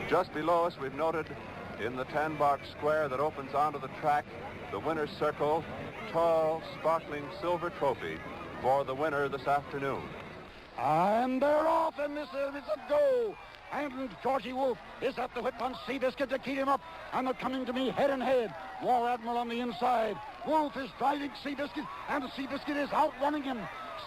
Just below us, we've noted in the 10-box square that opens onto the track, the winner's circle, tall, sparkling silver trophy for the winner this afternoon. And they're off, and this is a go. And Georgie Wolf is at the whip on Seabiscuit to keep him up. And they're coming to me head and head. War Admiral on the inside. Wolf is driving Seabiscuit, and Seabiscuit is outrunning him.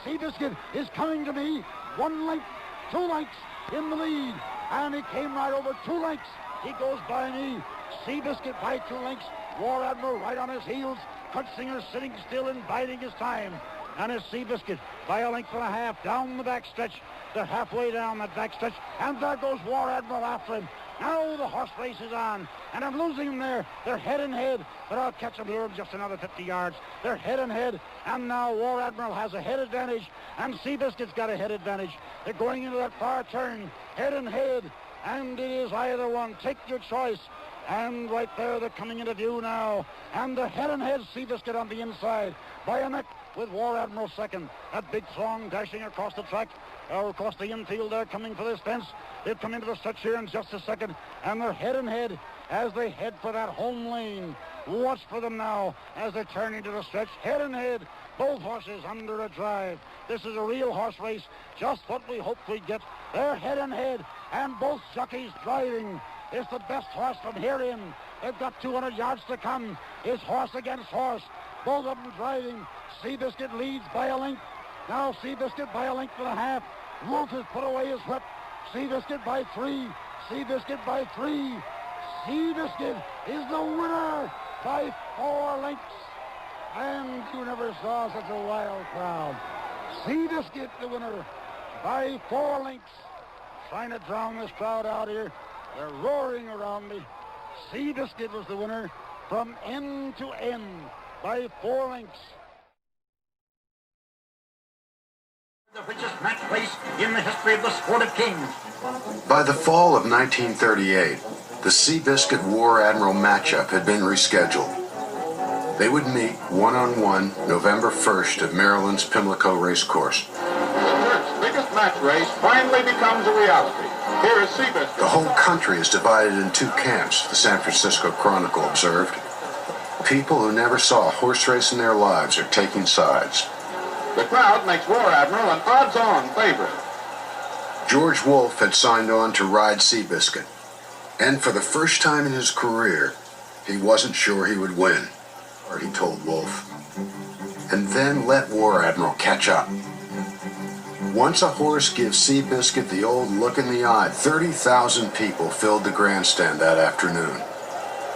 Seabiscuit is coming to me 1 length, 2 lengths in the lead. And he came right over 2 lengths. He goes by me. Seabiscuit by 2 lengths. War Admiral right on his heels. Cutsinger sitting still and biding his time. And it's Seabiscuit by 1.5 lengths down the backstretch. They're halfway down that backstretch. And there goes War Admiral after him. Now the horse race is on. And I'm losing them there. They're head and head. But I'll catch them here in just another 50 yards. They're head and head. And now War Admiral has a head advantage. And Seabiscuit's got a head advantage. They're going into that far turn. Head and head. And it is either one. Take your choice. And right there, they're coming into view now. And the head and head Seabiscuit on the inside. By a neck with War Admiral second. That big throng dashing across the track. Or across the infield there, coming for this fence. They'll come into the stretch here in just a second. And they're head and head as they head for that home lane. Watch for them now as they turn into the stretch. Head and head. Both horses under a drive. This is a real horse race. Just what we hoped we'd get. They're head and head. And both jockeys driving. It's the best horse from here in. They've got 200 yards to come. It's horse against horse. Both of them driving. Seabiscuit leads by a length. Now Seabiscuit by 1.5 lengths. Wolf has put away his whip. Seabiscuit by 3. Seabiscuit by 3. Seabiscuit is the winner by 4 lengths. And you never saw such a wild crowd. Seabiscuit the winner by 4 lengths. Trying to drown this crowd out here. They're roaring around me. Seabiscuit was the winner from end to end by 4 lengths. The richest match race in the history of the sport of kings. By the fall of 1938, the Seabiscuit War Admiral matchup had been rescheduled. They would meet one-on-one November 1st at Maryland's Pimlico racecourse. The biggest match race finally becomes a reality. Here is Seabiscuit. The whole country is divided in 2 camps, the San Francisco Chronicle observed. People who never saw a horse race in their lives are taking sides. The crowd makes War Admiral an odds-on favorite. George Wolf had signed on to ride Seabiscuit, and for the first time in his career, he wasn't sure he would win, or he told Wolf. And then let War Admiral catch up. Once a horse gives Seabiscuit the old look in the eye, 30,000 people filled the grandstand that afternoon.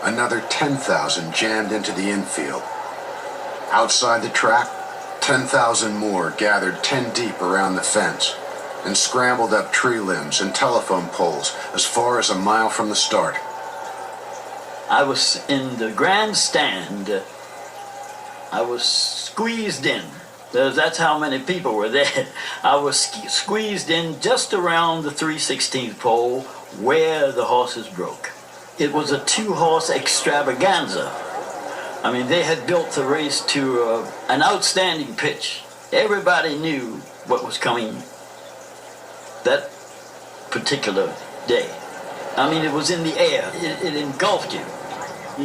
Another 10,000 jammed into the infield. Outside the track, 10,000 more gathered 10 deep around the fence and scrambled up tree limbs and telephone poles as far as a mile from the start. I was in the grandstand. I was squeezed in. That's how many people were there. I was squeezed in just around the 3/16 pole where the horses broke. It was a 2-horse extravaganza. I mean, they had built the race to an outstanding pitch. Everybody knew what was coming that particular day. I mean, it was in the air. It engulfed you.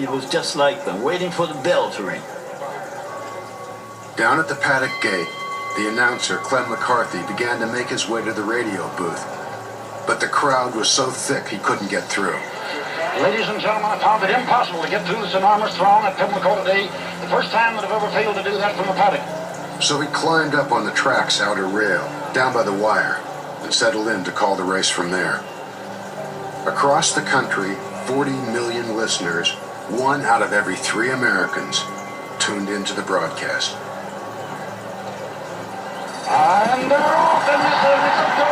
It was just like waiting for the bell to ring. Down at the paddock gate, the announcer, Clem McCarthy, began to make his way to the radio booth. But the crowd was so thick he couldn't get through. Ladies and gentlemen, I found it impossible to get through this enormous throng at Pimlico today. The first time that I've ever failed to do that from the paddock. So he climbed up on the track's outer rail, down by the wire, and settled in to call the race from there. Across the country, 40 million listeners, 1 out of every 3 Americans, tuned into the broadcast. And they're off, and this is a go.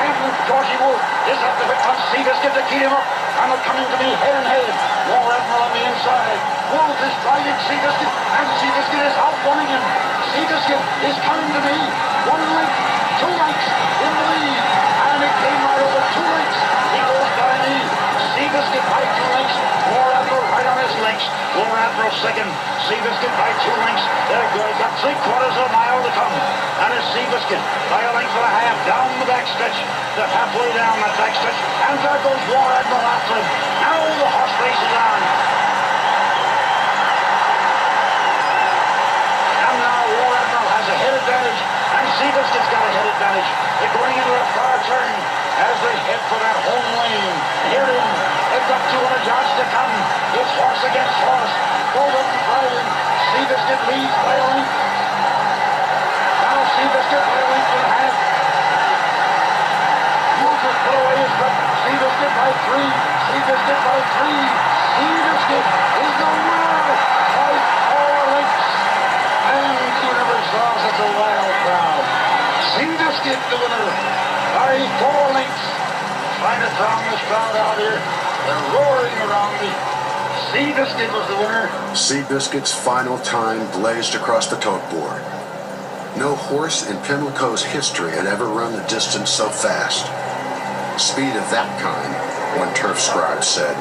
And Georgie Wolf is at the whip on Seabiscuit to keep him up. And they're coming to me head and head. War Admiral on the inside. Wolf is driving Seabiscuit, and Seabiscuit is outrunning him. Seabiscuit is coming to me 1 length, 2 lengths in the lead. And it came right over 2 lengths. He goes by me. Seabiscuit by 2 lengths. War Admiral right right on his links. War Admiral second. Seabiscuit by 2 lengths. They're good. He's got 3/4 of a mile to come. And it's Seabiscuit by a length and a half down the backstretch. They're halfway down that backstretch. And there goes War Admiral after him. Now the horse race is on. And now War Admiral has a head advantage. And Seabiscuit's got a head advantage. They're going into a far turn as they head for that home lane. Here in, they've got 200 yards to come. It's horse against horse. Both up and fighting. Seabiscuit leads by a length. Now Seabiscuit by a length and a half. Wolf has put away his foot. Seabiscuit by 3. Seabiscuit by 3. Seabiscuit is the winner by 4 lengths. And you never saw such a wild crowd. Seabiscuit the winner by 4 lengths. Trying to drown this crowd out here. They're roaring around me. Seabiscuit was the winner. Seabiscuit's final time blazed across the tote board. No horse in Pimlico's history had ever run the distance so fast. Speed of that kind, one turf scribe said,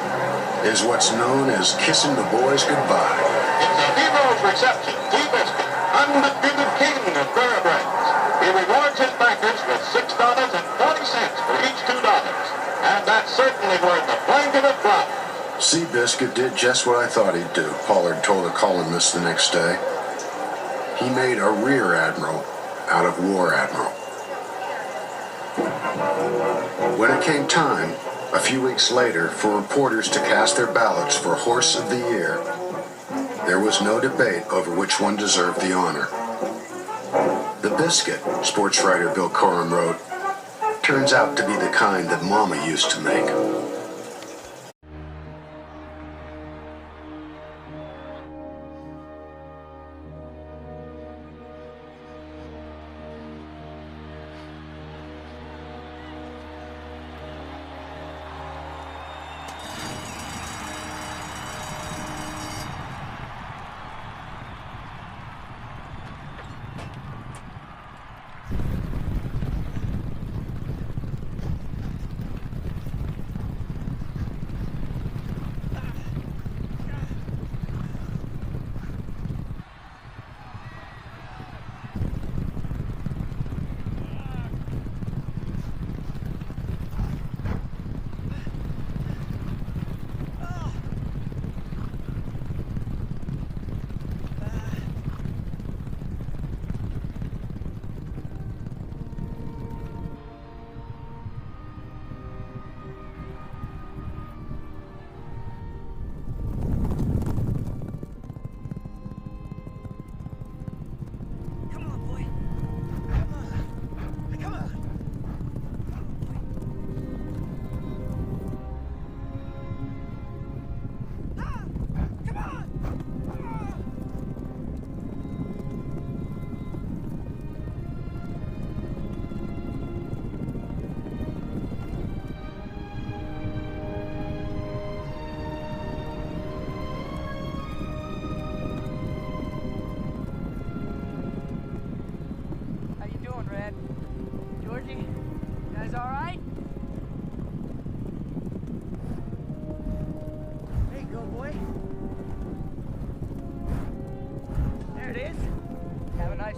is what's known as kissing the boys goodbye. It's a hero's reception. Seabiscuit, undisputed king of thoroughbreds. He rewards his backers with $6.40 for each $2. And that's certainly worth a blanket of blood. Seabiscuit did just what I thought he'd do, Pollard told a columnist the next day. He made a rear admiral out of War Admiral. When it came time, a few weeks later, for reporters to cast their ballots for Horse of the Year, there was no debate over which one deserved the honor. The biscuit, sports writer Bill Coram wrote, turns out to be the kind that Mama used to make.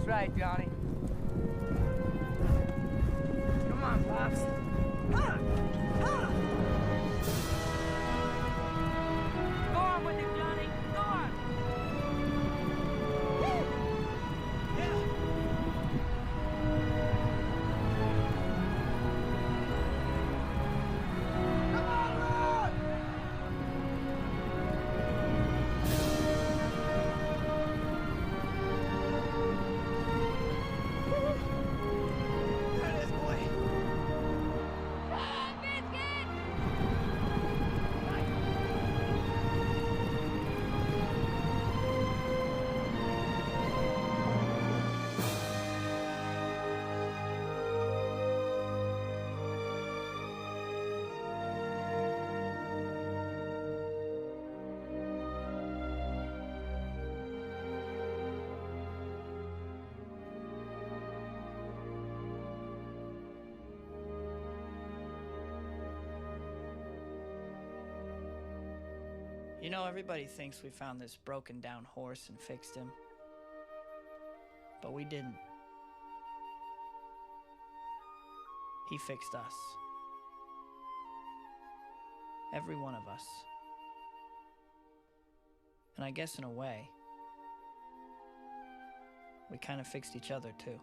Right, Johnny. Come on, Pops. Go on with it, Johnny. Go on. Yeah. Come on, Lord. There it is, boy. You know, everybody thinks we found this broken down horse and fixed him. But we didn't. He fixed us. Every one of us. And I guess in a way, we kind of fixed each other too.